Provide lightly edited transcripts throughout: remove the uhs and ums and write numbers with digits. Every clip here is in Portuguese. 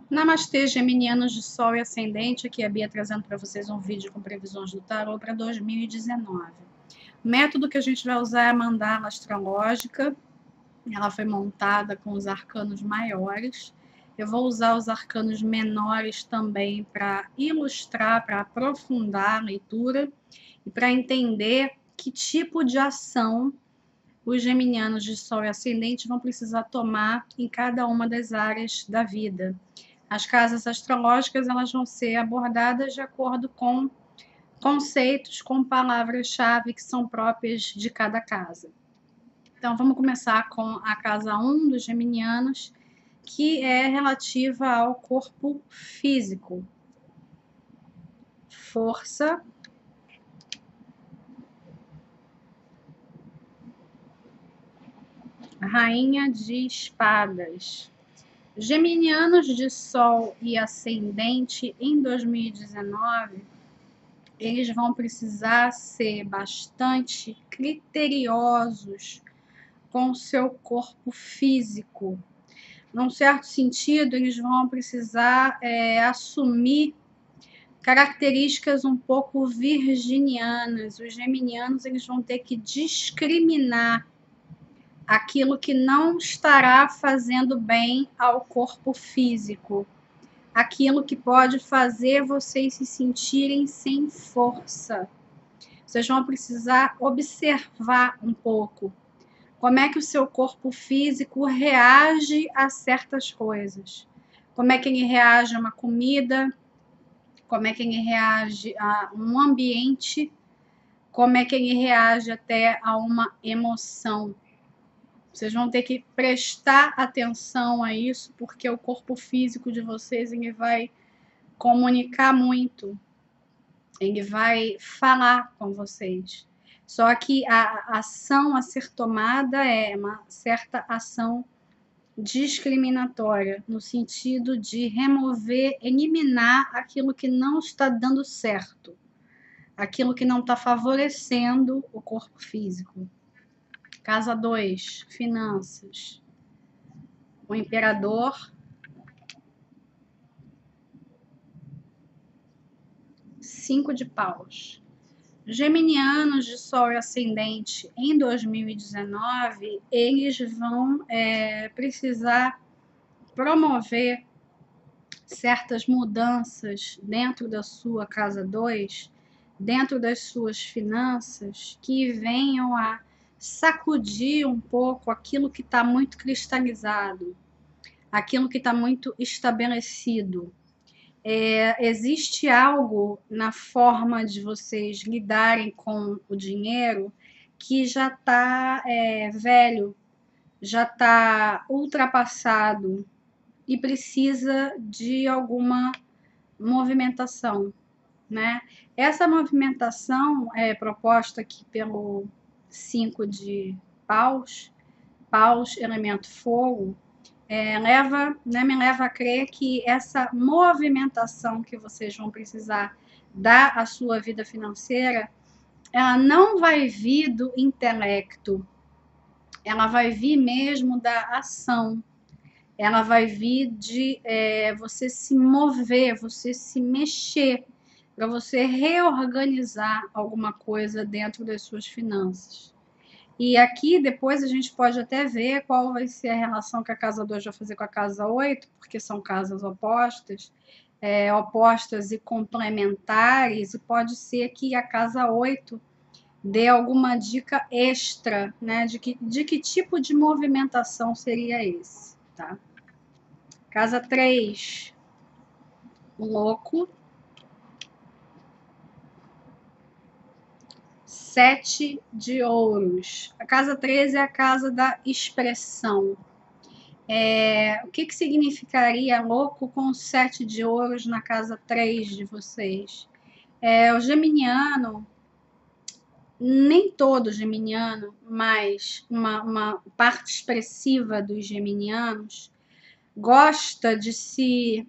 Namastê, geminianos de Sol e Ascendente, aqui é a Bia trazendo para vocês um vídeo com previsões do tarô para 2019. O método que a gente vai usar é a mandala astrológica. Ela foi montada com os arcanos maiores. Eu vou usar os arcanos menores também para ilustrar, para aprofundar a leitura e para entender que tipo de ação os geminianos de Sol e Ascendente vão precisar tomar em cada uma das áreas da vida. As casas astrológicas elas vão ser abordadas de acordo com conceitos, com palavras-chave que são próprias de cada casa. Então, vamos começar com a casa 1 dos geminianos, que é relativa ao corpo físico. Força, rainha de espadas. Geminianos de Sol e Ascendente em 2019, eles vão precisar ser bastante criteriosos com o seu corpo físico. Num certo sentido, eles vão precisar assumir características um pouco virginianas. Os geminianos eles vão ter que discriminar aquilo que não estará fazendo bem ao corpo físico, aquilo que pode fazer vocês se sentirem sem força. Vocês vão precisar observar um pouco como é que o seu corpo físico reage a certas coisas. Como é que ele reage a uma comida, como é que ele reage a um ambiente, como é que ele reage até a uma emoção. Vocês vão ter que prestar atenção a isso, porque o corpo físico de vocês ele vai comunicar muito, ele vai falar com vocês. Só que a ação a ser tomada é uma certa ação discriminatória, no sentido de remover, eliminar aquilo que não está dando certo, aquilo que não está favorecendo o corpo físico. Casa 2, finanças. O imperador. 5 de paus. Geminianos de Sol e Ascendente em 2019, eles vão precisar promover certas mudanças dentro da sua casa 2, dentro das suas finanças, que venham a sacudir um pouco aquilo que está muito cristalizado, aquilo que está muito estabelecido. Existe algo na forma de vocês lidarem com o dinheiro que já está velho, já está ultrapassado e precisa de alguma movimentação, né? Essa movimentação é proposta aqui pelo 5 de paus, elemento fogo, me leva a crer que essa movimentação que vocês vão precisar dar à sua vida financeira, ela não vai vir do intelecto, ela vai vir mesmo da ação, ela vai vir de você se mover, você se mexer, para você reorganizar alguma coisa dentro das suas finanças. E aqui depois a gente pode até ver qual vai ser a relação que a casa 2 vai fazer com a casa 8, porque são casas opostas, opostas e complementares, e pode ser que a casa 8 dê alguma dica extra, né, de que tipo de movimentação seria esse, tá? Casa 3, louco. 7 de ouros. A casa 13 é a casa da expressão. O que significaria louco com 7 de ouros na casa 3 de vocês? O geminiano, nem todo geminiano, mas uma parte expressiva dos geminianos gosta de se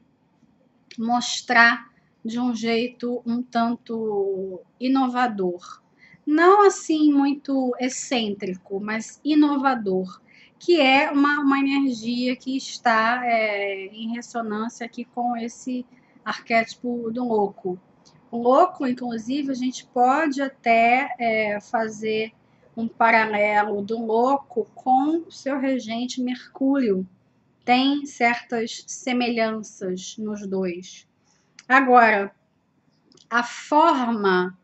mostrar de um jeito um tanto inovador. Não assim muito excêntrico, mas inovador. que é uma energia que está em ressonância aqui com esse arquétipo do louco. O louco, inclusive, a gente pode até fazer um paralelo do louco com o seu regente Mercúrio. Tem certas semelhanças nos dois. Agora, a forma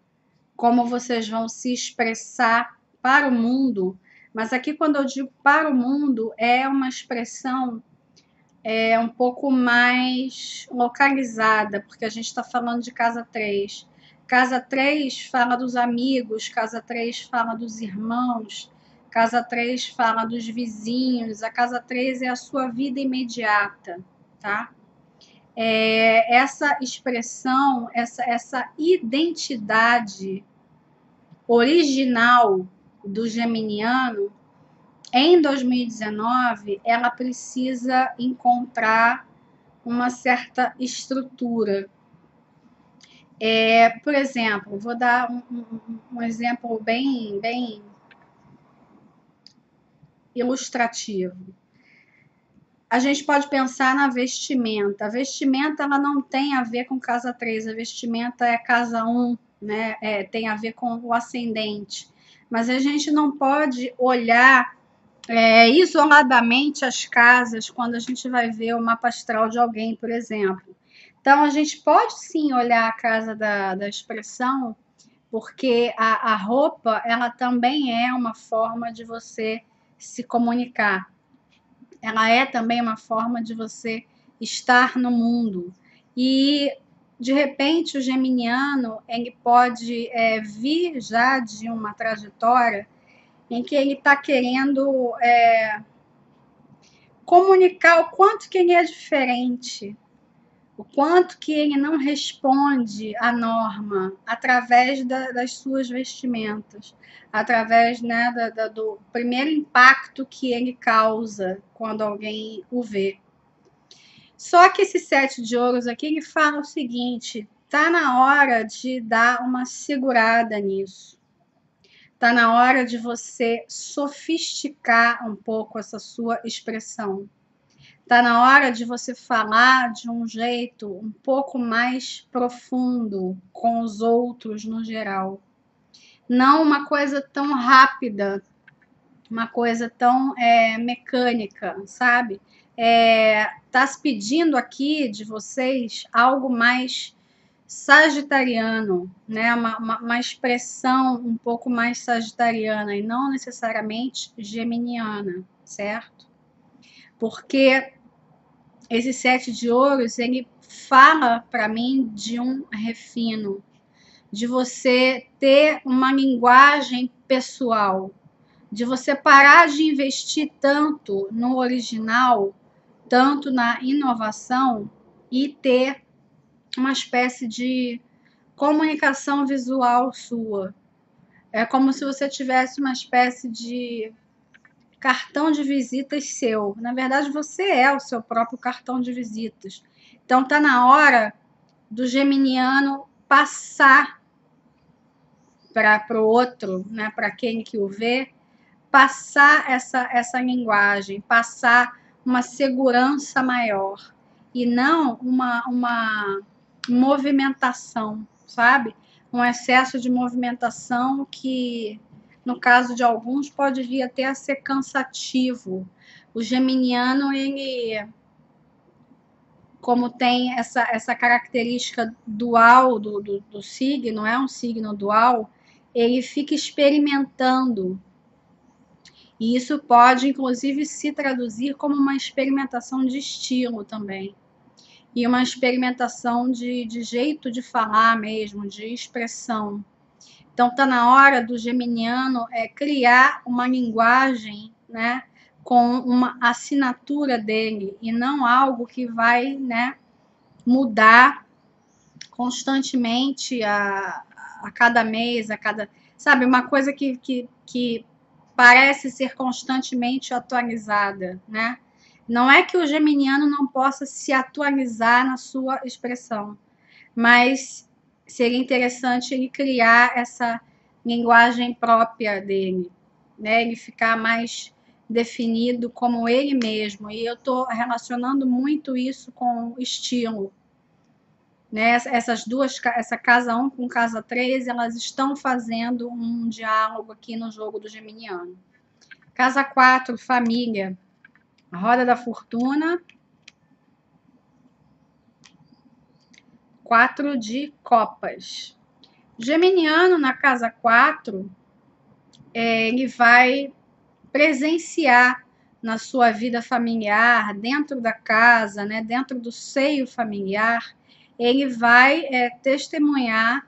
como vocês vão se expressar para o mundo, mas aqui quando eu digo para o mundo, é uma expressão um pouco mais localizada, porque a gente está falando de casa 3. Casa 3 fala dos amigos, casa 3 fala dos irmãos, casa 3 fala dos vizinhos, a casa 3 é a sua vida imediata, tá? Essa expressão, essa identidade original do geminiano, em 2019, ela precisa encontrar uma certa estrutura. Por exemplo, vou dar um exemplo bem ilustrativo. A gente pode pensar na vestimenta. A vestimenta ela não tem a ver com casa 3, a vestimenta é casa 1, né? Tem a ver com o ascendente. Mas a gente não pode olhar isoladamente as casas quando a gente vai ver o mapa astral de alguém, por exemplo. Então, a gente pode sim olhar a casa da expressão, porque a roupa ela também é uma forma de você se comunicar. Ela é também uma forma de você estar no mundo. E, de repente, o geminiano ele pode vir já de uma trajetória em que ele está querendo comunicar o quanto que ele é diferente, o quanto que ele não responde à norma através das suas vestimentas, através do primeiro impacto que ele causa quando alguém o vê. Só que esse 7 de ouros aqui, ele fala o seguinte, tá na hora de dar uma segurada nisso. Tá na hora de você sofisticar um pouco essa sua expressão. Tá na hora de você falar de um jeito um pouco mais profundo com os outros no geral. Não uma coisa tão rápida, uma coisa tão mecânica, sabe? Tá se pedindo aqui de vocês algo mais sagitariano, né? Uma expressão um pouco mais sagitariana e não necessariamente geminiana, certo? Porque esse 7 de ouros, ele fala para mim de um refino, de você ter uma linguagem pessoal, de você parar de investir tanto no original, tanto na inovação e ter uma espécie de comunicação visual sua. É como se você tivesse uma espécie de cartão de visitas seu. Na verdade, você é o seu próprio cartão de visitas. Então, está na hora do geminiano passar para o outro, né, para quem que o vê, passar essa linguagem, passar uma segurança maior e não uma movimentação, sabe? Um excesso de movimentação que, no caso de alguns, pode vir até a ser cansativo. O geminiano, ele, como tem essa característica dual do signo, é um signo dual, ele fica experimentando. E isso pode, inclusive, se traduzir como uma experimentação de estilo também. E uma experimentação de jeito de falar mesmo, de expressão. Então, está na hora do geminiano criar uma linguagem, né, com uma assinatura dele, e não algo que vai, né, mudar constantemente a cada mês, a cada... Sabe, uma coisa que parece ser constantemente atualizada, né? Não é que o geminiano não possa se atualizar na sua expressão, mas seria interessante ele criar essa linguagem própria dele, né? Ele ficar mais definido como ele mesmo. E eu estou relacionando muito isso com estilo. Né? Essa casa 1 com casa 3, elas estão fazendo um diálogo aqui no jogo do geminiano. Casa 4, família. Roda da fortuna. 4 de copas. Geminiano na casa 4, ele vai presenciar na sua vida familiar, dentro da casa, né, dentro do seio familiar, ele vai testemunhar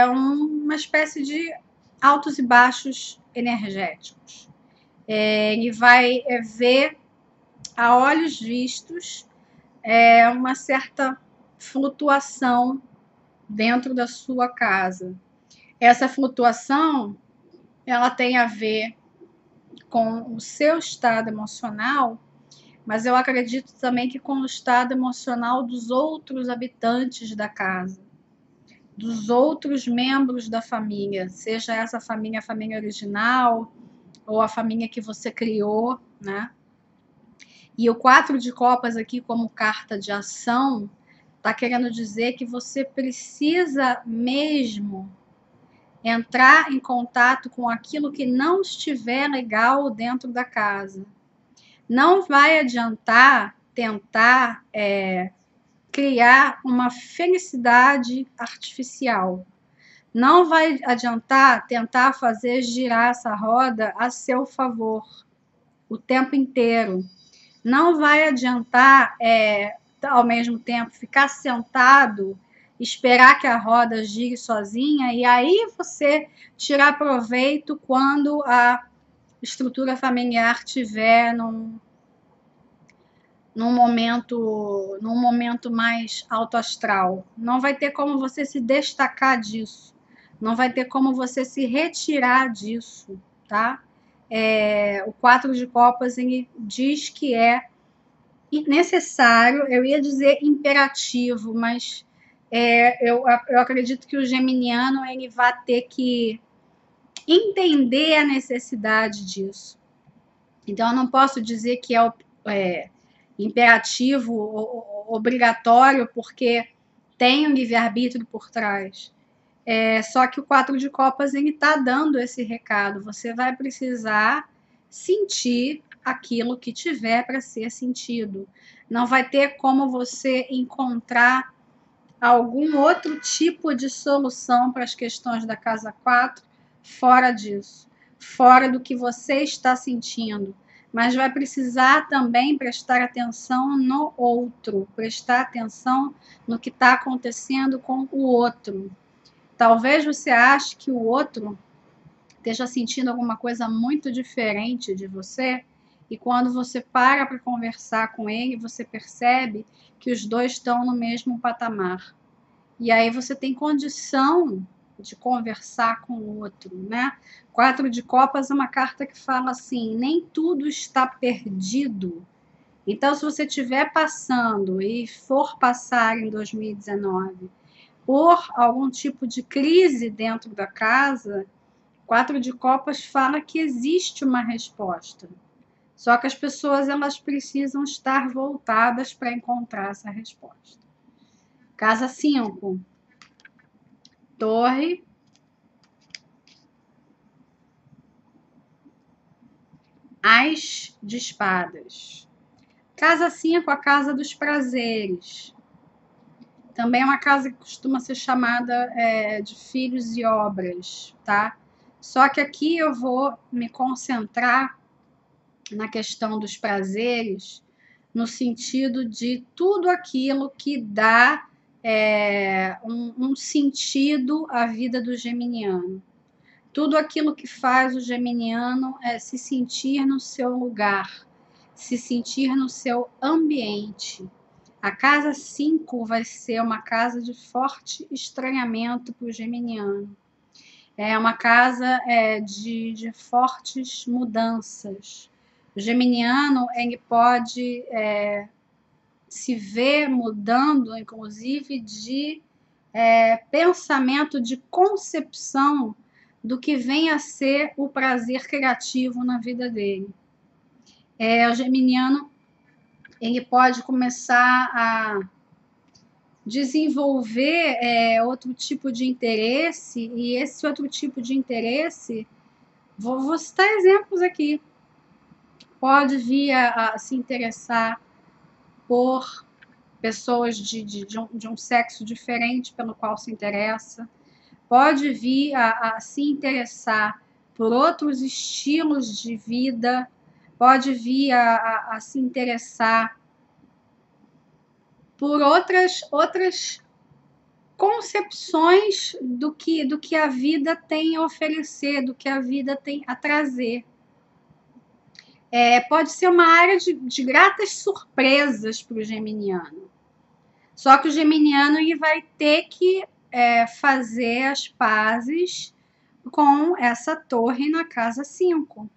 uma espécie de altos e baixos energéticos. Ele vai ver a olhos vistos uma certa flutuação dentro da sua casa. Essa flutuação, ela tem a ver com o seu estado emocional, mas eu acredito também que com o estado emocional dos outros habitantes da casa, dos outros membros da família, seja essa família a família original ou a família que você criou, né? E o 4 de copas aqui como carta de ação está querendo dizer que você precisa mesmo entrar em contato com aquilo que não estiver legal dentro da casa. Não vai adiantar tentar criar uma felicidade artificial. Não vai adiantar tentar fazer girar essa roda a seu favor o tempo inteiro. Não vai adiantar, ao mesmo tempo, ficar sentado, esperar que a roda gire sozinha e aí você tirar proveito quando a estrutura familiar estiver num momento mais alto astral. Não vai ter como você se destacar disso. Não vai ter como você se retirar disso, tá? O 4 de copas, ele diz que é necessário, eu ia dizer imperativo, mas eu acredito que o geminiano ele vai ter que entender a necessidade disso. Então, eu não posso dizer que é imperativo, obrigatório, porque tem um livre-arbítrio por trás. Só que o 4 de copas está dando esse recado. Você vai precisar sentir aquilo que tiver para ser sentido. Não vai ter como você encontrar algum outro tipo de solução para as questões da casa 4 fora disso, fora do que você está sentindo. Mas vai precisar também prestar atenção no outro, prestar atenção no que está acontecendo com o outro. Talvez você ache que o outro esteja sentindo alguma coisa muito diferente de você, e quando você para conversar com ele, você percebe que os dois estão no mesmo patamar. E aí você tem condição de conversar com o outro, né? 4 de copas é uma carta que fala assim, nem tudo está perdido. Então, se você estiver passando e for passar em 2019 por algum tipo de crise dentro da casa, 4 de copas fala que existe uma resposta. Só que as pessoas elas precisam estar voltadas para encontrar essa resposta. Casa 5. Torre. As de espadas. Casa 5, a casa dos prazeres. Também é uma casa que costuma ser chamada de filhos e obras, tá? Só que aqui eu vou me concentrar na questão dos prazeres, no sentido de tudo aquilo que dá um sentido à vida do geminiano. Tudo aquilo que faz o geminiano se sentir no seu lugar, se sentir no seu ambiente. A casa 5 vai ser uma casa de forte estranhamento para o geminiano. É uma casa de fortes mudanças. O geminiano ele pode se ver mudando, inclusive, de pensamento, de concepção do que vem a ser o prazer criativo na vida dele. O geminiano, ele pode começar a desenvolver outro tipo de interesse, e esse outro tipo de interesse, vou citar exemplos aqui, pode vir a se interessar por pessoas de um sexo diferente pelo qual se interessa, pode vir a se interessar por outros estilos de vida, pode vir a se interessar por outras concepções do que a vida tem a oferecer, do que a vida tem a trazer. Pode ser uma área de gratas surpresas para o geminiano. Só que o geminiano ele vai ter que fazer as pazes com essa torre na casa 5.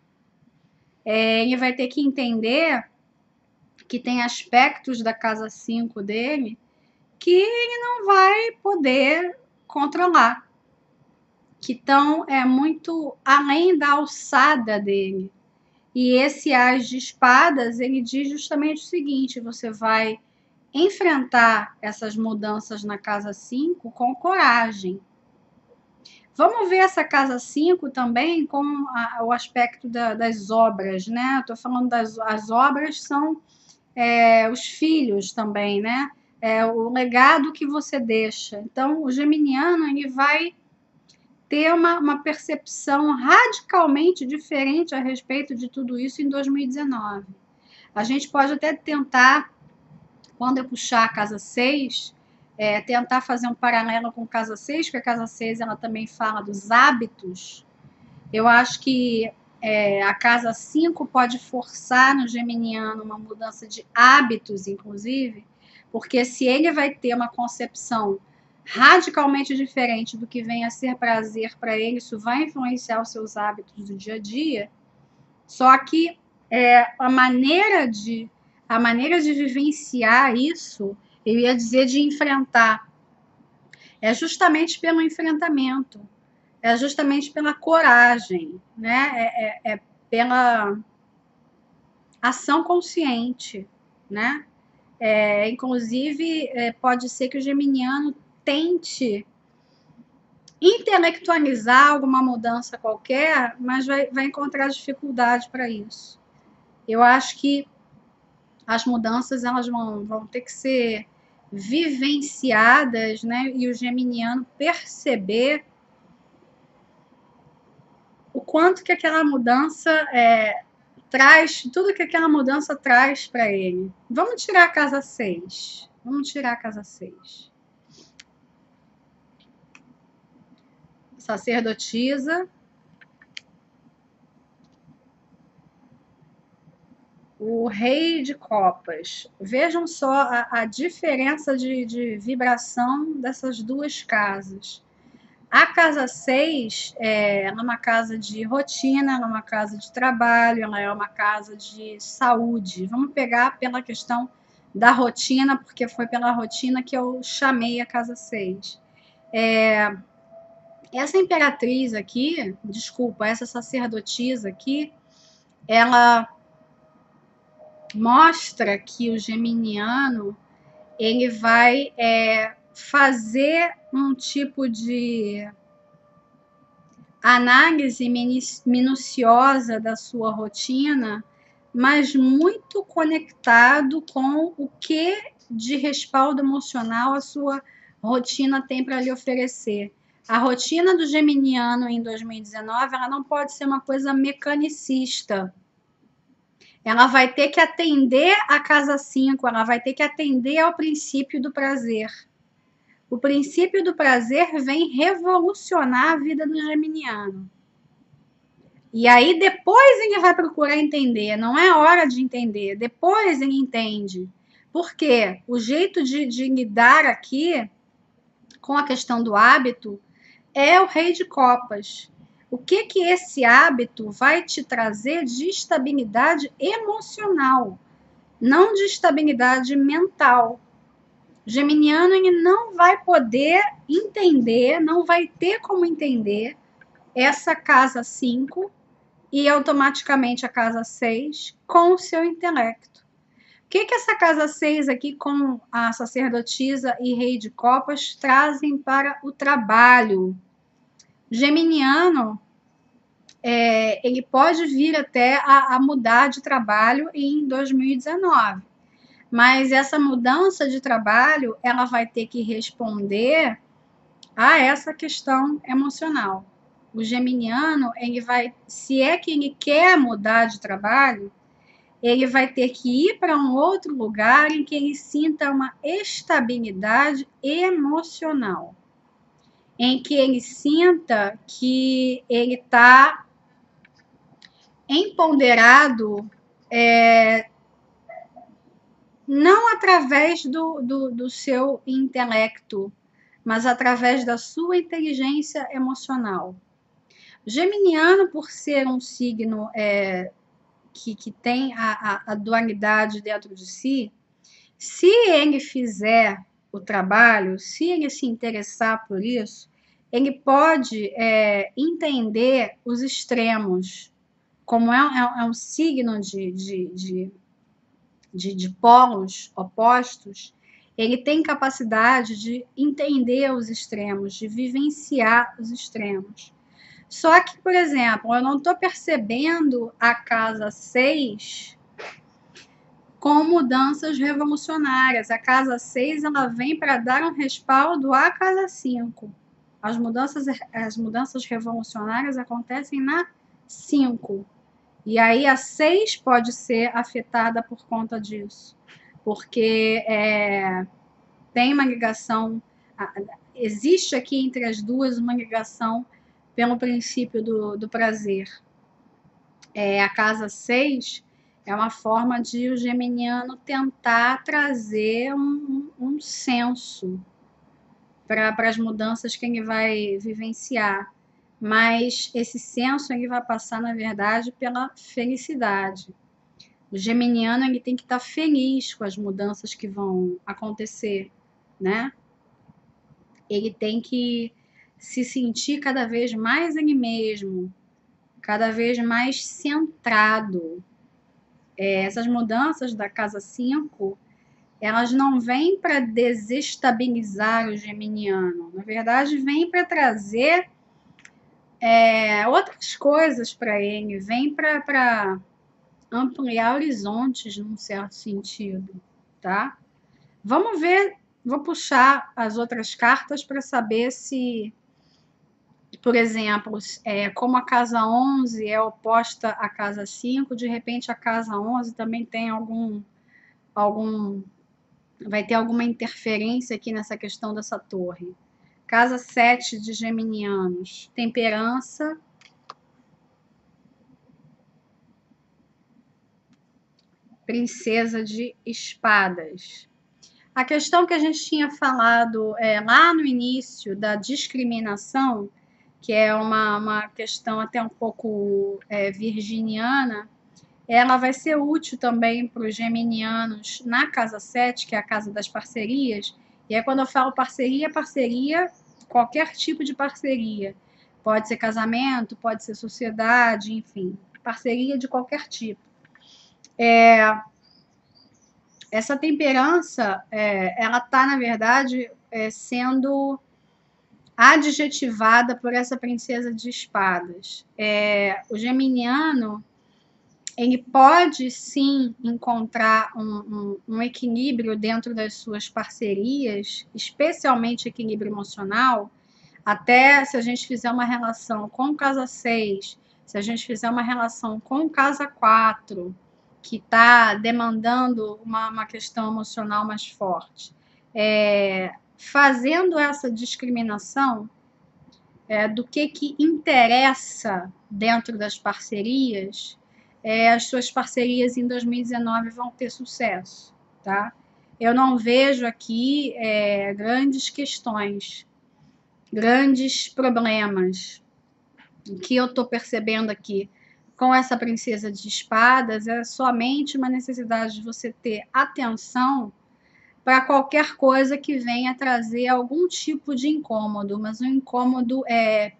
Ele vai ter que entender que tem aspectos da casa 5 dele que ele não vai poder controlar, que estão muito além da alçada dele. E esse As de Espadas, ele diz justamente o seguinte: você vai enfrentar essas mudanças na casa 5 com coragem. Vamos ver essa casa 5 também com o aspecto das obras, né? Estou falando as obras são os filhos também, né? O legado que você deixa. Então, o geminiano ele vai ter uma percepção radicalmente diferente a respeito de tudo isso em 2019. A gente pode até tentar, quando eu puxar a casa 6, tentar fazer um paralelo com casa 6, porque a casa 6 ela também fala dos hábitos. Eu acho que a casa 5 pode forçar no geminiano uma mudança de hábitos, inclusive, porque se ele vai ter uma concepção radicalmente diferente do que vem a ser prazer para ele, isso vai influenciar os seus hábitos do dia a dia. Só que a maneira de vivenciar isso, eu ia dizer de enfrentar, é justamente pelo enfrentamento, é justamente pela coragem, né? Pela ação consciente, né? Inclusive, pode ser que o geminiano tente intelectualizar alguma mudança qualquer, mas vai encontrar dificuldade para isso. Eu acho que as mudanças elas vão ter que ser vivenciadas, né? E o geminiano perceber o quanto que aquela mudança traz, tudo que aquela mudança traz para ele. Vamos tirar a casa 6. Vamos tirar a casa 6. Sacerdotisa. O Rei de Copas. Vejam só a diferença de vibração dessas duas casas. A casa 6 ela é uma casa de rotina, ela é uma casa de trabalho, ela é uma casa de saúde. Vamos pegar pela questão da rotina, porque foi pela rotina que eu chamei a casa 6. Essa imperatriz aqui, desculpa, essa sacerdotisa aqui, ela mostra que o geminiano ele vai fazer um tipo de análise minuciosa da sua rotina, mas muito conectado com o que de respaldo emocional a sua rotina tem para lhe oferecer. A rotina do geminiano em 2019 ela não pode ser uma coisa mecanicista. Ela vai ter que atender a casa 5, ela vai ter que atender ao princípio do prazer. O princípio do prazer vem revolucionar a vida do geminiano. E aí depois ele vai procurar entender, não é hora de entender, depois ele entende. Porque o jeito de lidar aqui com a questão do hábito é o Rei de Copas. O que esse hábito vai te trazer de estabilidade emocional, não de estabilidade mental. O geminiano ele não vai poder entender, não vai ter como entender essa casa 5 e automaticamente a casa 6 com o seu intelecto. O que essa casa 6 aqui com a sacerdotisa e rei de copas trazem para o trabalho? Geminiano, ele pode vir até a mudar de trabalho em 2019, mas essa mudança de trabalho, ela vai ter que responder a essa questão emocional. O geminiano, ele vai, se é que ele quer mudar de trabalho, ele vai ter que ir para um outro lugar em que ele sinta uma estabilidade emocional, em que ele sinta que ele está empoderado, não através do seu intelecto, mas através da sua inteligência emocional. O geminiano, por ser um signo que tem a dualidade dentro de si, se ele fizer o trabalho, se ele se interessar por isso, ele pode entender os extremos. Como é um signo de polos opostos, ele tem capacidade de entender os extremos, de vivenciar os extremos. Só que, por exemplo, eu não estou percebendo a casa 6 com mudanças revolucionárias. A casa 6 ela vem para dar um respaldo à casa 5. As mudanças revolucionárias acontecem na 5. E aí a 6 pode ser afetada por conta disso. Porque tem uma ligação, existe aqui entre as duas uma ligação pelo princípio do prazer. A casa 6 é uma forma de o geminiano tentar trazer um senso para as mudanças que ele vai vivenciar. Mas esse senso ele vai passar, na verdade, pela felicidade. O geminiano ele tem que estar feliz com as mudanças que vão acontecer, né? Ele tem que se sentir cada vez mais ele mesmo, cada vez mais centrado. Essas mudanças da casa 5, elas não vêm para desestabilizar o geminiano. Na verdade, vêm para trazer outras coisas para ele, vem para ampliar horizontes num certo sentido, tá? Vamos ver, vou puxar as outras cartas para saber se, por exemplo, como a casa 11 é oposta à casa 5, de repente a casa 11 também tem vai ter alguma interferência aqui nessa questão dessa torre. Casa 7 de geminianos, temperança, princesa de espadas. A questão que a gente tinha falado lá no início da discriminação, que é uma questão até um pouco virginiana, ela vai ser útil também para os geminianos na casa 7, que é a casa das parcerias. E aí, quando eu falo parceria, qualquer tipo de parceria. Pode ser casamento, pode ser sociedade, enfim, parceria de qualquer tipo. Essa temperança, ela está, na verdade, sendo adjetivada por essa princesa de espadas. O geminiano, ele pode sim encontrar um equilíbrio dentro das suas parcerias, especialmente equilíbrio emocional, até se a gente fizer uma relação com casa 6, se a gente fizer uma relação com casa 4, que está demandando uma questão emocional mais forte. Fazendo essa discriminação do que interessa dentro das parcerias, as suas parcerias em 2019 vão ter sucesso, tá? Eu não vejo aqui grandes questões, grandes problemas. O que eu estou percebendo aqui com essa princesa de espadas é somente uma necessidade de você ter atenção para qualquer coisa que venha trazer algum tipo de incômodo, mas um incômodo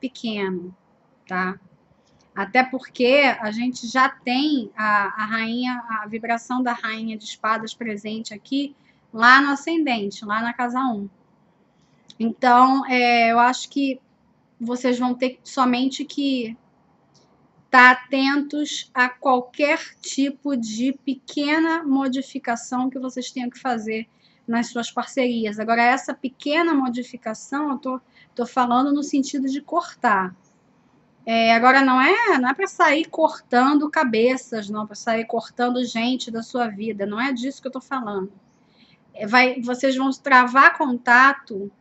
pequeno, tá? Até porque a gente já tem a rainha, a vibração da rainha de espadas presente aqui, lá no ascendente, lá na casa 1. Então, eu acho que vocês vão ter somente que estar atentos a qualquer tipo de pequena modificação que vocês tenham que fazer nas suas parcerias. Agora, essa pequena modificação, eu tô falando no sentido de cortar. Agora, não é para sair cortando cabeças, não, para sair cortando gente da sua vida. Não é disso que eu estou falando. Vocês vão travar contato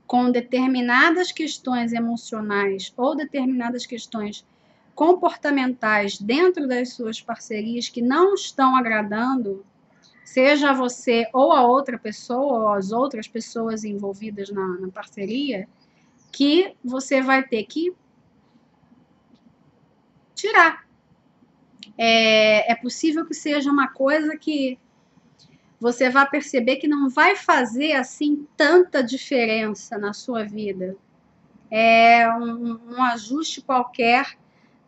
com determinadas questões emocionais ou determinadas questões comportamentais dentro das suas parcerias que não estão agradando, seja você ou a outra pessoa ou as outras pessoas envolvidas na parceria, que você vai ter que tirar. É possível que seja uma coisa que você vai perceber que não vai fazer assim tanta diferença na sua vida. É um ajuste qualquer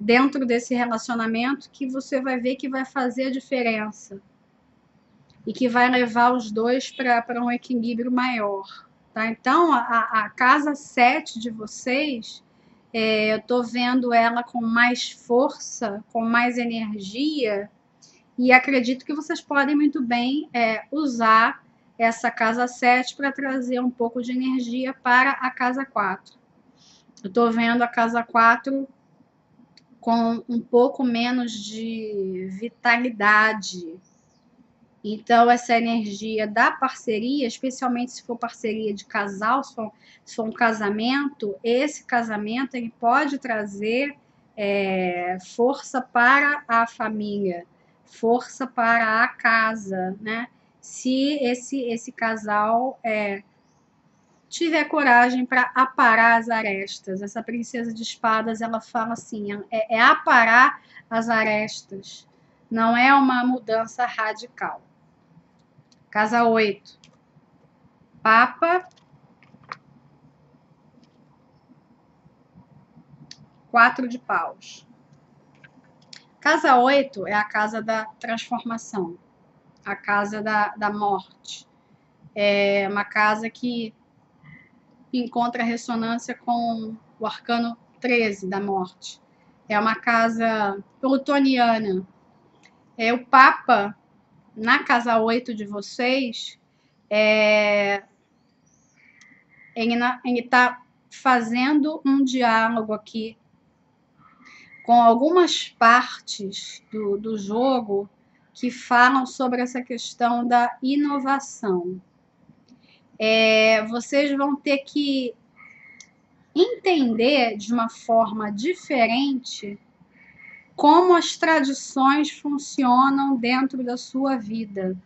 dentro desse relacionamento que você vai ver que vai fazer a diferença e que vai levar os dois para um equilíbrio maior, tá? Então, a casa 7 de vocês, eu estou vendo ela com mais força, com mais energia, e acredito que vocês podem muito bem usar essa casa 7 para trazer um pouco de energia para a casa 4. Eu estou vendo a casa 4 com um pouco menos de vitalidade. Então, essa energia da parceria, especialmente se for parceria de casal, se for um casamento, esse casamento ele pode trazer força para a família, força para a casa, né? Se esse casal tiver coragem para aparar as arestas. Essa princesa de espadas, ela fala assim, aparar as arestas. Não é uma mudança radical. Casa 8. Papa. 4 de paus. Casa 8 é a casa da transformação. A casa da morte. É uma casa que encontra ressonância com o arcano 13 da morte. É uma casa plutoniana. O Papa, na casa 8 de vocês, ele está fazendo um diálogo aqui com algumas partes do jogo que falam sobre essa questão da inovação. Vocês vão ter que entender de uma forma diferente como as tradições funcionam dentro da sua vida.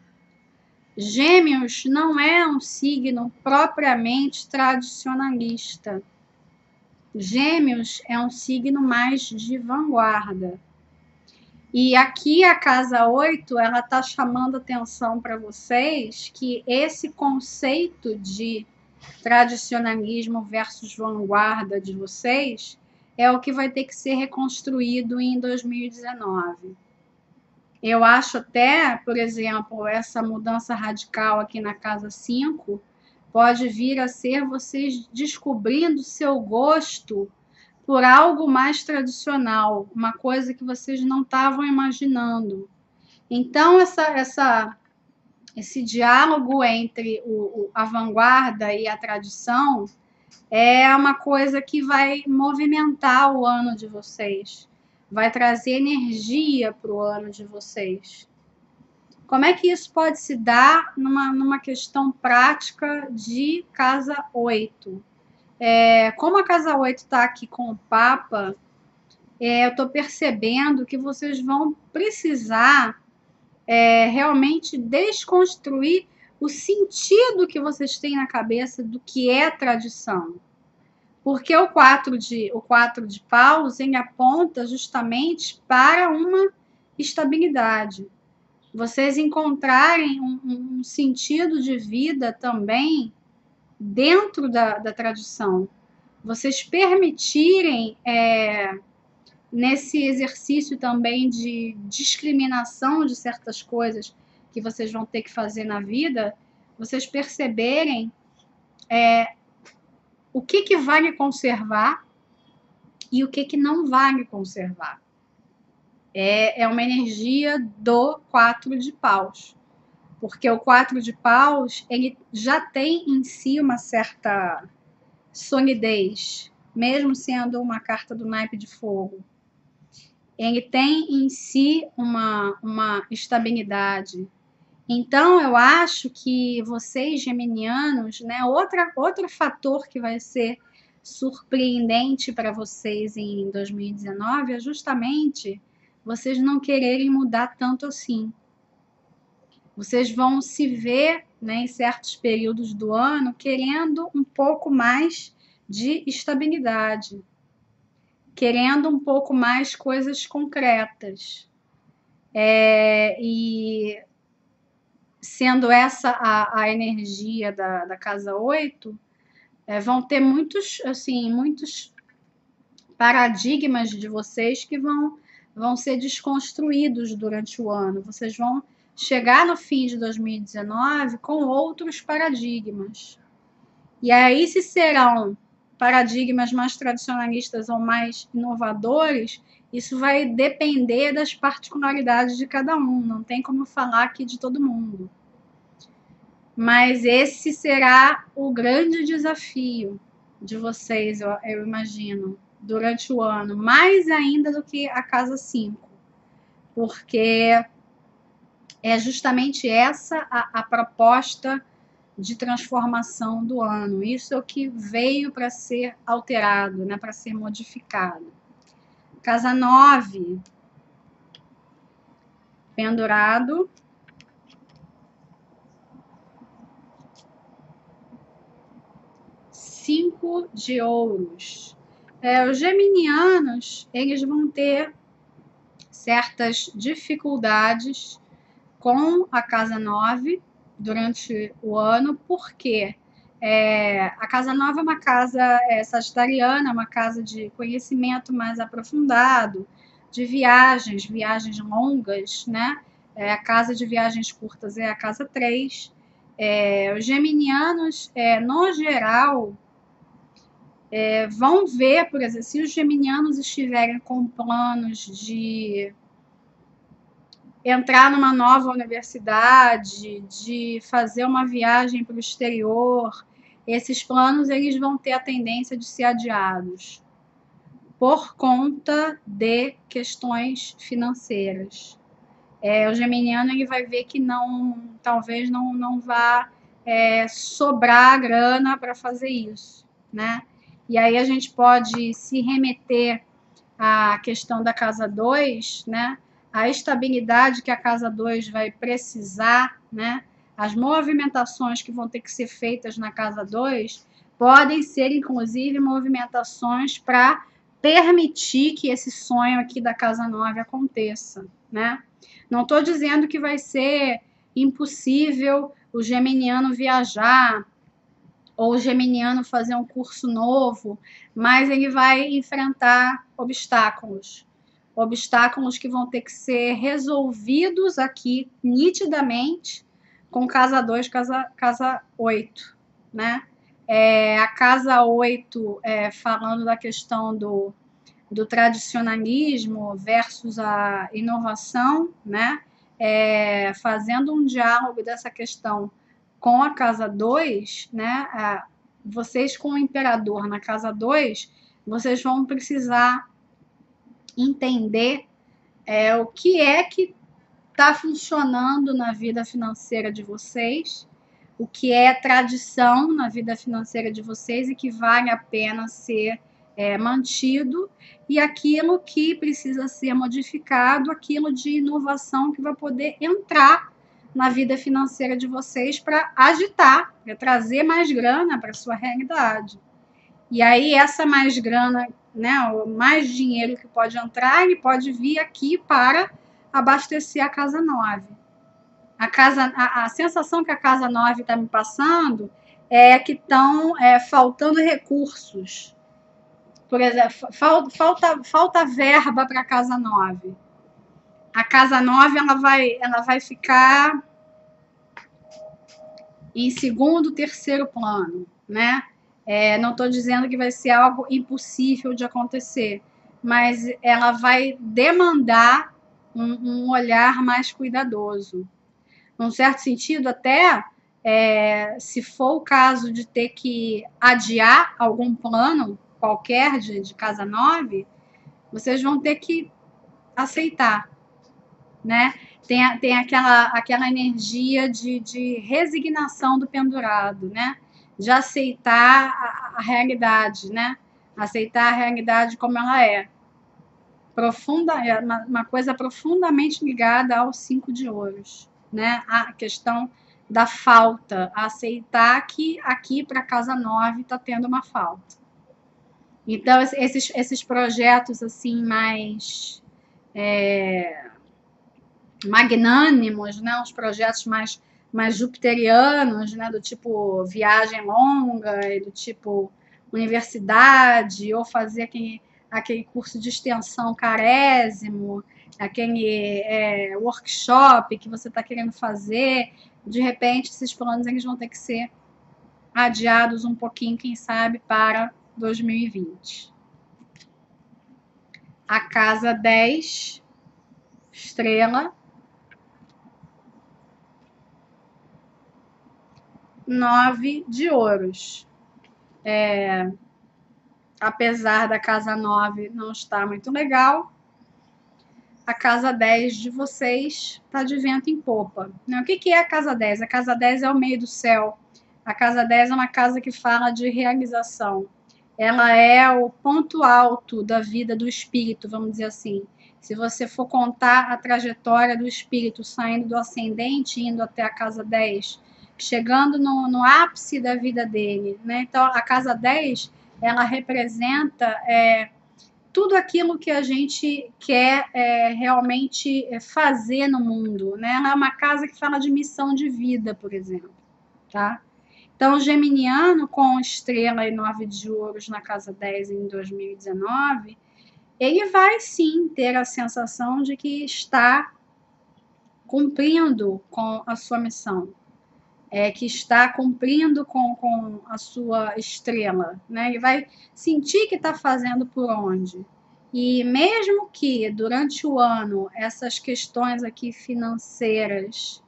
Gêmeos não é um signo propriamente tradicionalista. Gêmeos é um signo mais de vanguarda. E aqui a casa 8, ela está chamando atenção para vocês que esse conceito de tradicionalismo versus vanguarda de vocês é o que vai ter que ser reconstruído em 2019. Eu acho até, por exemplo, essa mudança radical aqui na casa 5 pode vir a ser vocês descobrindo seu gosto por algo mais tradicional, uma coisa que vocês não estavam imaginando. Então, esse diálogo entre a vanguarda e a tradição é uma coisa que vai movimentar o ano de vocês, vai trazer energia para o ano de vocês. Como é que isso pode se dar numa questão prática de casa 8? Como a casa 8 está aqui com o Papa, eu estou percebendo que vocês vão precisar realmente desconstruir o sentido que vocês têm na cabeça do que é tradição. Porque o 4 de paus ele aponta justamente para uma estabilidade. Vocês encontrarem um sentido de vida também dentro da tradição. Vocês permitirem nesse exercício também de discriminação de certas coisas que vocês vão ter que fazer na vida, vocês perceberem o que vale conservar e o que não vale conservar. É uma energia do 4 de paus. Porque o 4 de paus, ele já tem em si uma certa solidez, mesmo sendo uma carta do naipe de fogo. Ele tem em si uma estabilidade. Então, eu acho que vocês, geminianos, né, outro fator que vai ser surpreendente para vocês em 2019 é justamente vocês não quererem mudar tanto assim. Vocês vão se ver, né, em certos períodos do ano querendo um pouco mais de estabilidade, querendo um pouco mais coisas concretas. E sendo essa a energia da casa 8, vão ter muitos paradigmas de vocês que vão ser desconstruídos durante o ano. Vocês vão chegar no fim de 2019 com outros paradigmas. E aí, se serão paradigmas mais tradicionalistas ou mais inovadores, isso vai depender das particularidades de cada um. Não tem como falar aqui de todo mundo. Mas esse será o grande desafio de vocês, eu imagino, durante o ano. Mais ainda do que a casa 5. Porque é justamente essa a proposta de transformação do ano. Isso é o que veio para ser alterado, né, para ser modificado. Casa 9, pendurado. Cinco de ouros. Os geminianos, eles vão ter certas dificuldades com a casa 9 durante o ano, porque a casa 9 é uma casa sagitariana, uma casa de conhecimento mais aprofundado, de viagens longas, né? A casa de viagens curtas é a casa 3. Os geminianos, no geral, vão ver, por exemplo, se os geminianos estiverem com planos de entrar numa nova universidade, de fazer uma viagem para o exterior, esses planos eles vão ter a tendência de ser adiados por conta de questões financeiras. O geminiano ele vai ver que talvez não vá sobrar grana para fazer isso, né? E aí a gente pode se remeter à questão da casa 2, né? A estabilidade que a casa 2 vai precisar, né? As movimentações que vão ter que ser feitas na casa 2 podem ser, inclusive, movimentações para permitir que esse sonho aqui da casa 9 aconteça, né? Não estou dizendo que vai ser impossível o geminiano viajar ou o geminiano fazer um curso novo, mas ele vai enfrentar obstáculos que vão ter que ser resolvidos aqui nitidamente com casa 2, casa 8, né? A casa 8, falando da questão do tradicionalismo versus a inovação, né? Fazendo um diálogo dessa questão com a casa 2, né? Vocês com o imperador na casa 2, vocês vão precisar entender o que está funcionando na vida financeira de vocês, o que é tradição na vida financeira de vocês e que vale a pena ser mantido, e aquilo que precisa ser modificado, aquilo de inovação que vai poder entrar na vida financeira de vocês para agitar, para trazer mais grana para a sua realidade. E aí essa mais grana, né, o mais dinheiro que pode entrar, ele pode vir aqui para abastecer a casa 9. A sensação que a casa 9 está me passando é que estão faltando recursos Por exemplo, falta verba para a casa 9. A casa 9 ela vai ficar em segundo, terceiro plano, né? Não estou dizendo que vai ser algo impossível de acontecer, mas ela vai demandar um olhar mais cuidadoso. Num certo sentido, até se for o caso de ter que adiar algum plano qualquer de casa 9, vocês vão ter que aceitar, né? Tem aquela energia de resignação do pendurado, né? De aceitar a realidade, né? Aceitar a realidade como ela é. Uma coisa profundamente ligada ao 5 de ouros, né? A questão da falta, aceitar que aqui para casa 9 está tendo uma falta. Então, esses projetos assim mais magnânimos, né? Uns projetos mais jupiterianos, né? Do tipo viagem longa, do tipo universidade, ou fazer aquele curso de extensão carésimo, aquele workshop que você está querendo fazer. De repente, esses planos eles vão ter que ser adiados um pouquinho, quem sabe, para 2020. A casa 10, estrela, 9 de ouros. Apesar da casa 9 não estar muito legal, a casa 10 de vocês está de vento em popa. O que é a casa 10? A casa 10 é o meio do céu. A casa 10 é uma casa que fala de realização. Ela é o ponto alto da vida do espírito, vamos dizer assim. Se você for contar a trajetória do espírito saindo do ascendente, indo até a casa 10, chegando no ápice da vida dele, né? Então, a casa 10, ela representa tudo aquilo que a gente quer realmente fazer no mundo, né? Ela é uma casa que fala de missão de vida, por exemplo, tá? Então, o geminiano com estrela e 9 de ouros na casa 10 em 2019, ele vai sim ter a sensação de que está cumprindo com a sua missão, que está cumprindo com a sua estrela, né? Ele vai sentir que está fazendo por onde. E mesmo que durante o ano essas questões aqui financeiras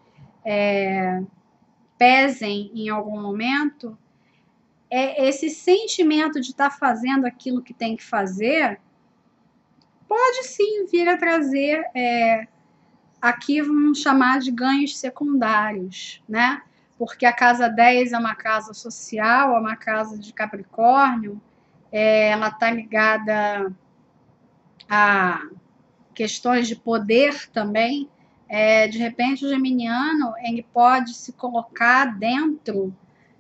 pesem em algum momento, esse sentimento de estar fazendo aquilo que tem que fazer pode sim vir a trazer aqui vamos chamar de ganhos secundários, né? Porque a casa 10 é uma casa social, é uma casa de Capricórnio, ela está ligada a questões de poder também. De repente, o geminiano ele pode se colocar dentro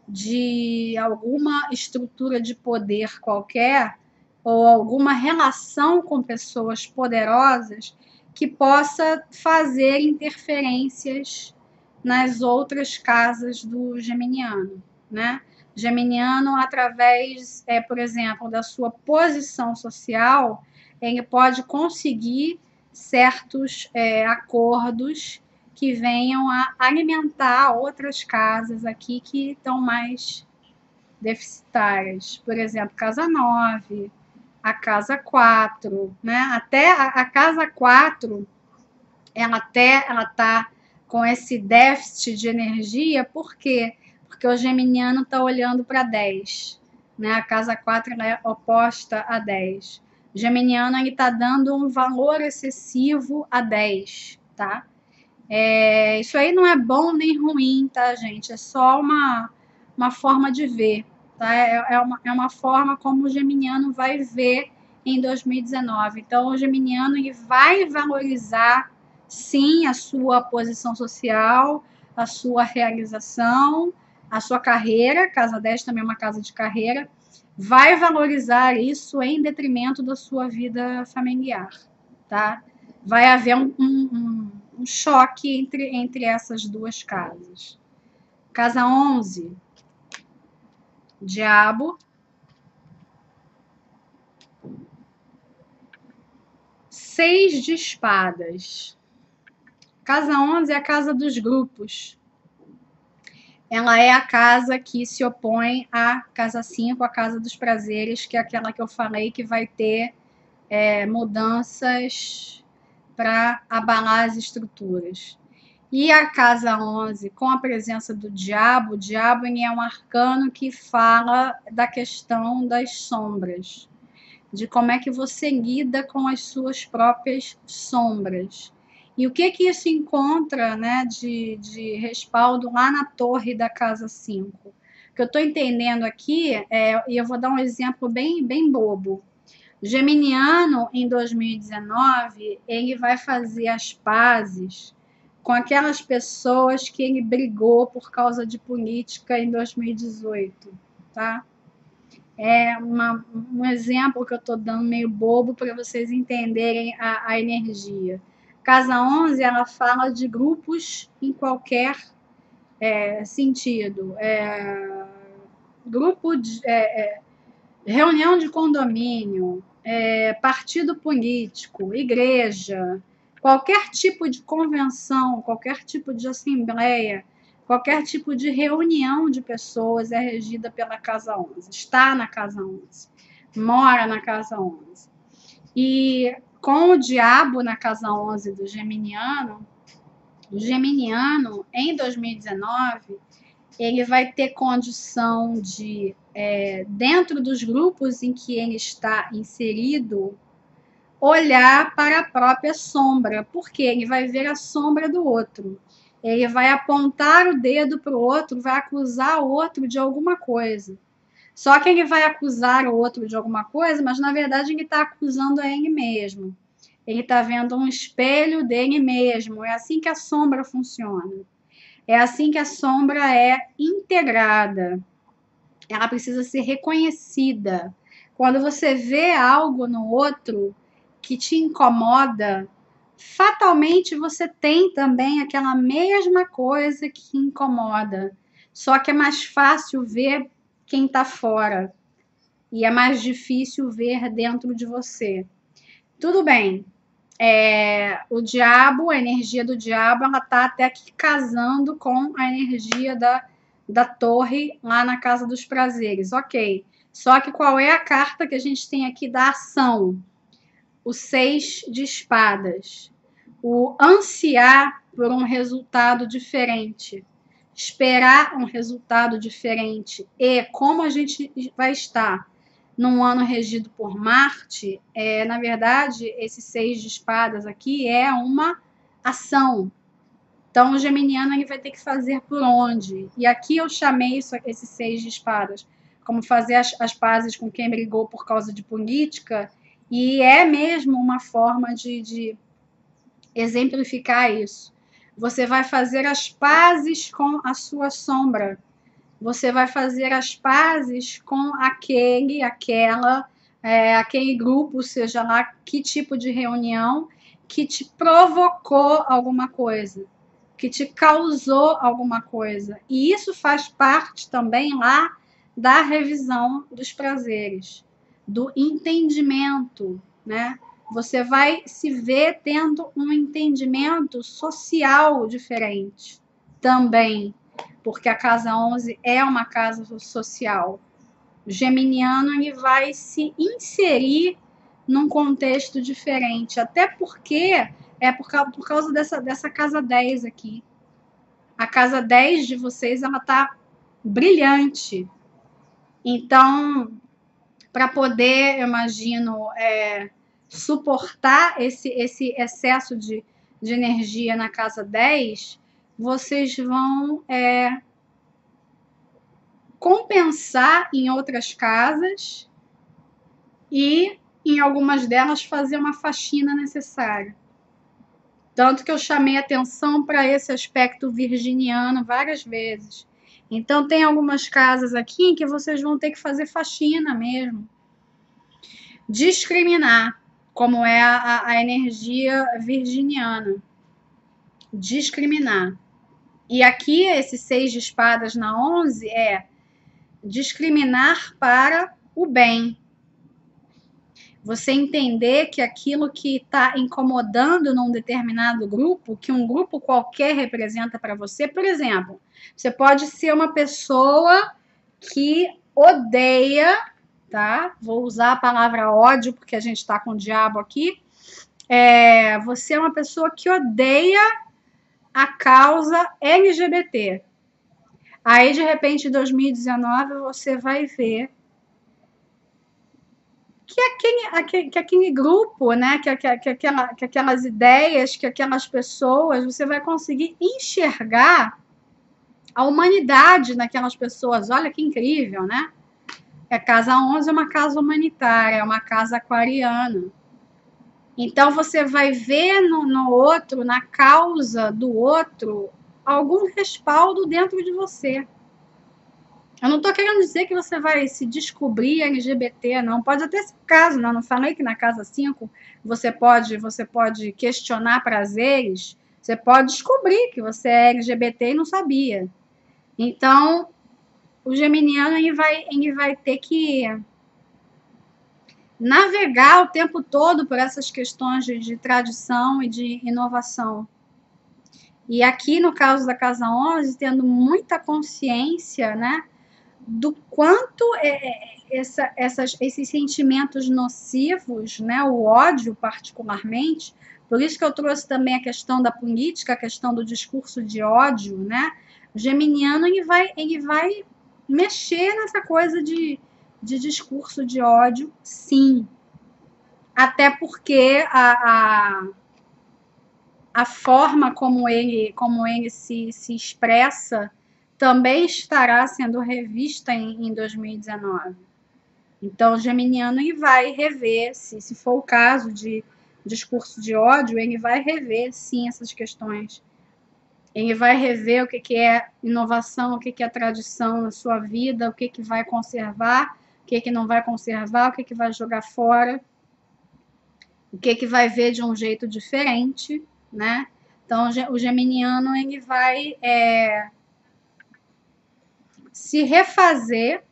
de alguma estrutura de poder qualquer ou alguma relação com pessoas poderosas que possa fazer interferências nas outras casas do geminiano, né? Geminiano, através, por exemplo, da sua posição social, ele pode conseguir certos acordos que venham a alimentar outras casas aqui que estão mais deficitárias. Por exemplo, casa 9, a casa 4, né? Até a casa 4, ela está com esse déficit de energia, por quê? Porque o geminiano está olhando para 10, né? A casa 4 ela é oposta a 10. O geminiano está dando um valor excessivo a 10, tá? Isso aí não é bom nem ruim, tá, gente? É só uma forma de ver, tá? É uma forma como o geminiano vai ver em 2019. Então, o geminiano ele vai valorizar, sim, a sua posição social, a sua realização, a sua carreira. Casa 10 também é uma casa de carreira. Vai valorizar isso em detrimento da sua vida familiar, tá? Vai haver um choque entre essas duas casas. Casa 11, Diabo. 6 de espadas. Casa 11 é a casa dos grupos. Ela é a casa que se opõe à casa 5, a casa dos prazeres, que é aquela que eu falei que vai ter mudanças para abalar as estruturas. E a casa 11, com a presença do diabo, o diabo é um arcano que fala da questão das sombras, de como é que você lida com as suas próprias sombras. E o que isso encontra, né, de respaldo lá na torre da casa 5? O que eu estou entendendo aqui, e eu vou dar um exemplo bem bobo. Geminiano, em 2019, ele vai fazer as pazes com aquelas pessoas que ele brigou por causa de política em 2018, tá? É um exemplo que eu estou dando meio bobo para vocês entenderem a energia. Casa 11, ela fala de grupos em qualquer sentido. Grupo de... reunião de condomínio, partido político, igreja, qualquer tipo de convenção, qualquer tipo de assembleia, qualquer tipo de reunião de pessoas é regida pela Casa 11, está na Casa 11, mora na Casa 11. E com o diabo na Casa 11 do Geminiano, o Geminiano, em 2019, ele vai ter condição de, dentro dos grupos em que ele está inserido, olhar para a própria sombra, porque ele vai ver a sombra do outro. Ele vai apontar o dedo para o outro, vai acusar o outro de alguma coisa. Só que ele vai acusar o outro de alguma coisa, mas na verdade ele está acusando a ele mesmo. Ele está vendo um espelho dele mesmo. É assim que a sombra funciona. É assim que a sombra é integrada. Ela precisa ser reconhecida. Quando você vê algo no outro que te incomoda, fatalmente você tem também aquela mesma coisa que incomoda. Só que é mais fácil ver quem está fora. E é mais difícil ver dentro de você. Tudo bem. O diabo, a energia do diabo, ela está até aqui casando com a energia da torre lá na Casa dos Prazeres. Ok. Só que qual é a carta que a gente tem aqui da ação? O 6 de espadas. O ansiar por um resultado diferente. Esperar um resultado diferente. E como a gente vai estar num ano regido por Marte, na verdade, esse 6 de espadas aqui é uma ação. Então, o geminiano ele vai ter que fazer por onde? E aqui eu chamei esse 6 de espadas como fazer as pazes com quem brigou por causa de política, e é mesmo uma forma de exemplificar isso. Você vai fazer as pazes com a sua sombra. Você vai fazer as pazes com aquele grupo, seja lá que tipo de reunião, que te provocou alguma coisa, que te causou alguma coisa. E isso faz parte também lá da revisão dos prazeres, do entendimento, né? Você vai se ver tendo um entendimento social diferente também, porque a casa 11 é uma casa social. O geminiano ele vai se inserir num contexto diferente, até porque por causa dessa casa 10 aqui. A casa 10 de vocês, ela tá brilhante. Então, para poder, eu imagino, suportar esse excesso de energia na casa 10, vocês vão compensar em outras casas e, em algumas delas, fazer uma faxina necessária. Tanto que eu chamei atenção para esse aspecto virginiano várias vezes. Então, tem algumas casas aqui em que vocês vão ter que fazer faxina mesmo. Discriminar, como é a energia virginiana. Discriminar. E aqui, esse 6 de espadas na 11 é discriminar para o bem. Você entender que aquilo que está incomodando num determinado grupo, que um grupo qualquer representa para você, por exemplo, você pode ser uma pessoa que odeia, tá? Vou usar a palavra ódio, porque a gente está com o diabo aqui. Você é uma pessoa que odeia a causa LGBT. Aí, de repente, em 2019, você vai ver que aquele grupo, né, que aquelas ideias, que aquelas pessoas, você vai conseguir enxergar a humanidade naquelas pessoas. Olha que incrível, né? A casa 11 é uma casa humanitária, é uma casa aquariana. Então, você vai ver no outro, na causa do outro, algum respaldo dentro de você. Eu não estou querendo dizer que você vai se descobrir LGBT, não. Pode até ser o caso, não. Não falei que na casa 5 você pode questionar prazeres, você pode descobrir que você é LGBT e não sabia. Então, o geminiano ele vai ter que navegar o tempo todo por essas questões de tradição e de inovação. E aqui, no caso da casa 11, tendo muita consciência, né, do quanto esses sentimentos nocivos, né, o ódio particularmente, por isso que eu trouxe também a questão da política, a questão do discurso de ódio, né? O geminiano ele vai mexer nessa coisa de discurso de ódio, sim. Até porque a forma como ele se expressa também estará sendo revista em 2019. Então, o geminiano ele vai rever, se for o caso de discurso de ódio, ele vai rever, sim, essas questões. Ele vai rever o que é inovação, o que é tradição na sua vida, o que vai conservar, o que não vai conservar, o que vai jogar fora, o que vai ver de um jeito diferente, né? Então, o geminiano ele vai se refazer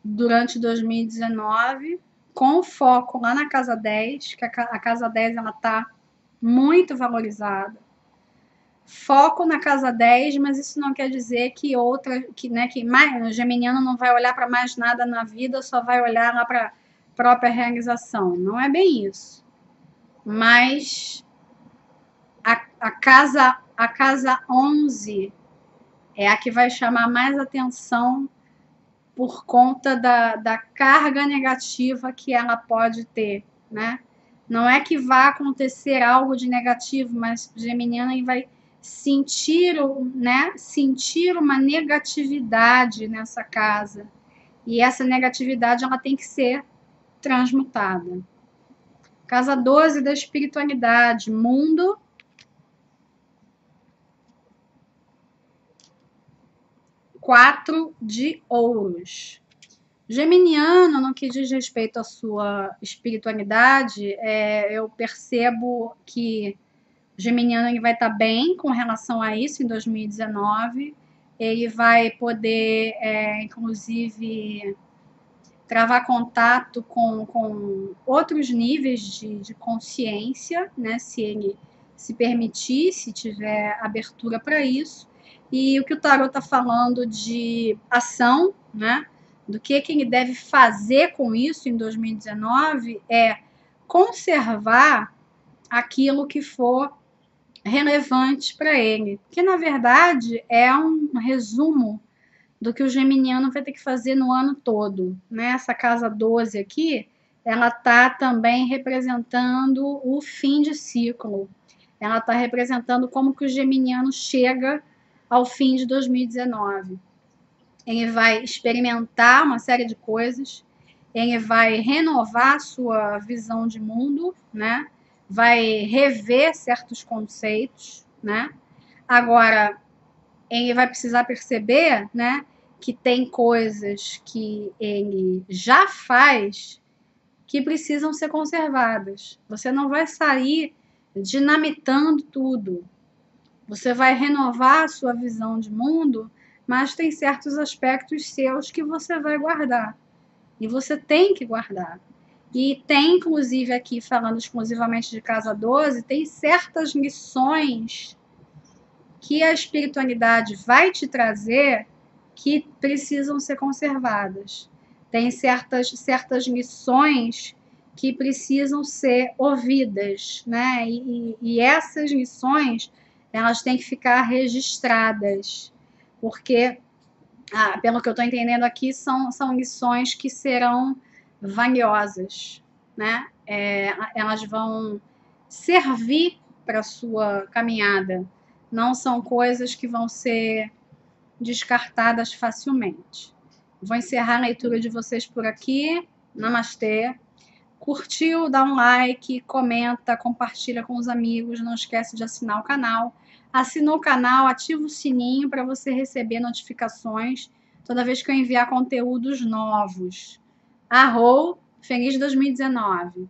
durante 2019 com foco lá na casa 10, que a casa 10 ela está muito valorizada. Foco na casa 10, mas isso não quer dizer que o geminiano não vai olhar para mais nada na vida, só vai olhar lá para a própria realização. Não é bem isso. Mas a casa 11 é a que vai chamar mais atenção por conta da carga negativa que ela pode ter, né? Não é que vá acontecer algo de negativo, mas o geminiano vai sentir uma negatividade nessa casa. E essa negatividade ela tem que ser transmutada. Casa 12 da espiritualidade, mundo. Quatro de ouros. Geminiano, no que diz respeito à sua espiritualidade, eu percebo que o geminiano ele vai estar bem com relação a isso em 2019. Ele vai poder, inclusive, travar contato com outros níveis de consciência, né? Se ele se permitir, se tiver abertura para isso. E o que o tarot está falando de ação, né? Do que ele deve fazer com isso em 2019 é conservar aquilo que for relevante para ele. Que, na verdade, é um resumo do que o geminiano vai ter que fazer no ano todo, né? Essa casa 12 aqui, ela está também representando o fim de ciclo. Ela está representando como que o geminiano chega ao fim de 2019. Ele vai experimentar uma série de coisas, ele vai renovar a sua visão de mundo, né? Vai rever certos conceitos, né? Agora, ele vai precisar perceber, né, que tem coisas que ele já faz que precisam ser conservadas. Você não vai sair dinamitando tudo. Você vai renovar a sua visão de mundo, mas tem certos aspectos seus que você vai guardar. E você tem que guardar. E tem, inclusive, aqui, falando exclusivamente de casa 12, tem certas missões que a espiritualidade vai te trazer que precisam ser conservadas. Tem certas missões que precisam ser ouvidas, né? E essas missões, elas têm que ficar registradas, porque, pelo que eu estou entendendo aqui, são missões que serão valiosas, né? Elas vão servir para a sua caminhada, não são coisas que vão ser descartadas facilmente. Vou encerrar a leitura de vocês por aqui. Namastê. Curtiu, dá um like, comenta, compartilha com os amigos. Não esquece de assinar o canal. Assinou o canal, ativa o sininho para você receber notificações toda vez que eu enviar conteúdos novos. Arrou, feliz 2019!